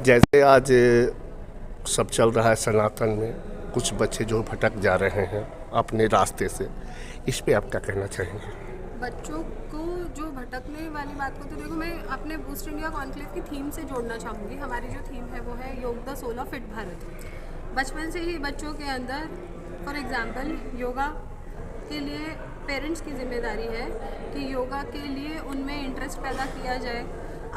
जैसे आज सब चल रहा है सनातन में, कुछ बच्चे जो भटक जा रहे हैं अपने रास्ते से, इस पे आप क्या कहना चाहेंगे? बच्चों को जो भटकने वाली बात को तो देखो, मैं अपने बूस्ट इंडिया कॉन्क्लेव की थीम से जोड़ना चाहूँगी। हमारी जो थीम है वो है yoga the soul of fit Bharat. बचपन से ही बच्चों के अंदर फॉर एग्जांपल योगा के लिए पेरेंट्स की जिम्मेदारी है कि योगा के लिए उनमें इंटरेस्ट पैदा किया जाए।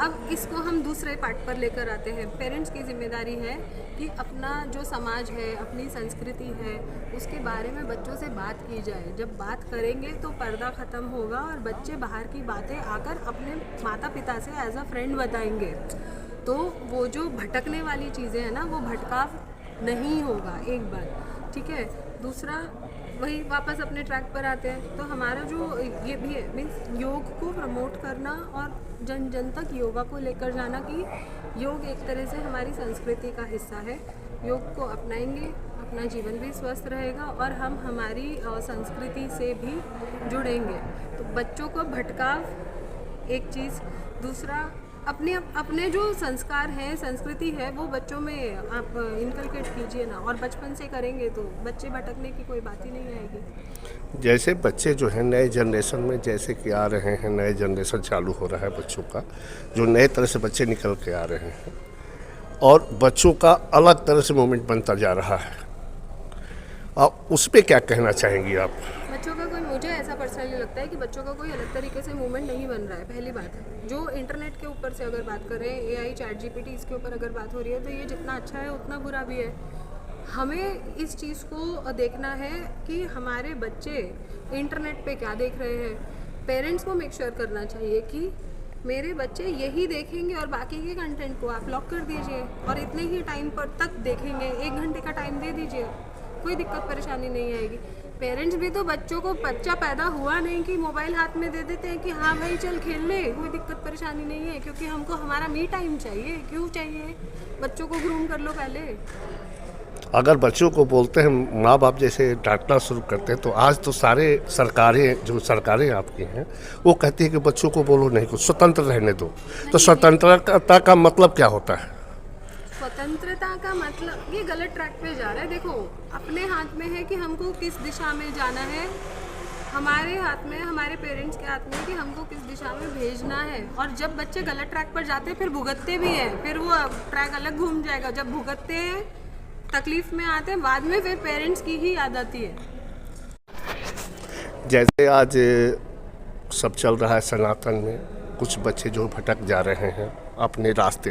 अब इसको हम दूसरे पार्ट पर लेकर आते हैं। पेरेंट्स की जिम्मेदारी है कि अपना जो समाज है, अपनी संस्कृति है, उसके बारे में बच्चों से बात की जाए। जब बात करेंगे तो पर्दा ख़त्म होगा और बच्चे बाहर की बातें आकर अपने माता पिता से एज अ फ्रेंड बताएंगे। तो वो जो भटकने वाली चीज़ें हैं ना, वो भटकाव नहीं होगा एक बार, ठीक है। दूसरा, वही वापस अपने ट्रैक पर आते हैं, तो हमारा जो ये भी है मीन्स योग को प्रमोट करना और जन जन तक योगा को लेकर जाना कि योग एक तरह से हमारी संस्कृति का हिस्सा है। योग को अपनाएंगे, अपना जीवन भी स्वस्थ रहेगा और हम हमारी संस्कृति से भी जुड़ेंगे। तो बच्चों को भटकाव एक चीज़, दूसरा अपने जो संस्कार हैं, संस्कृति है, वो बच्चों में आप इनकलकेट कीजिए ना, और बचपन से करेंगे तो बच्चे भटकने की कोई बात ही नहीं आएगी। जैसे बच्चे जो हैं नए जनरेशन में जैसे कि आ रहे हैं, नए जनरेशन चालू हो रहा है बच्चों का, जो नए तरह से बच्चे निकल के आ रहे हैं और बच्चों का अलग तरह से मूवमेंट बनता जा रहा है, अब उस पर क्या कहना चाहेंगी आप? बच्चों का कोई, मुझे ऐसा पर्सनली लगता है कि बच्चों का कोई अलग तरीके से मूवमेंट नहीं बन रहा है। पहली बात है, जो इंटरनेट के ऊपर से अगर बात करें, एआई, चैट जीपीटी, इसके ऊपर अगर बात हो रही है, तो ये जितना अच्छा है उतना बुरा भी है। हमें इस चीज़ को देखना है कि हमारे बच्चे इंटरनेट पे क्या देख रहे हैं। पेरेंट्स को मेक श्योर करना चाहिए कि मेरे बच्चे यही देखेंगे और बाकी के कंटेंट को आप लॉक कर दीजिए और इतने ही टाइम पर तक देखेंगे, 1 घंटे का टाइम दे दीजिए, कोई दिक्कत परेशानी नहीं आएगी। पेरेंट्स भी तो बच्चों को, बच्चा पैदा हुआ नहीं कि मोबाइल हाथ में दे देते हैं कि हाँ भाई चल खेल ले, कोई दिक्कत परेशानी नहीं है, क्योंकि हमको हमारा मी टाइम चाहिए। क्यों चाहिए? बच्चों को ग्रूम कर लो पहले। अगर बच्चों को बोलते हैं, माँ बाप जैसे डांटना शुरू करते हैं, तो आज तो सारे सरकारें, जो सरकारें आपकी हैं, वो कहती है कि बच्चों को बोलो नहीं, कुछ स्वतंत्र रहने दो। तो स्वतंत्रता का मतलब क्या होता है? स्वतंत्रता का मतलब, ये गलत ट्रैक पे जा रहा है। देखो, अपने हाथ में है कि हमको किस दिशा में जाना है। हमारे हाथ में, हमारे पेरेंट्स के हाथ में कि हमको किस दिशा में भेजना है। और जब बच्चे गलत ट्रैक पर जाते हैं फिर भुगतते भी हैं, फिर वो ट्रैक अलग घूम जाएगा। जब भुगतते हैं, तकलीफ में आते हैं, बाद में फिर पेरेंट्स की ही याद आती है। जैसे आज सब चल रहा है सनातन में, कुछ बच्चे जो भटक जा रहे हैं अपने रास्ते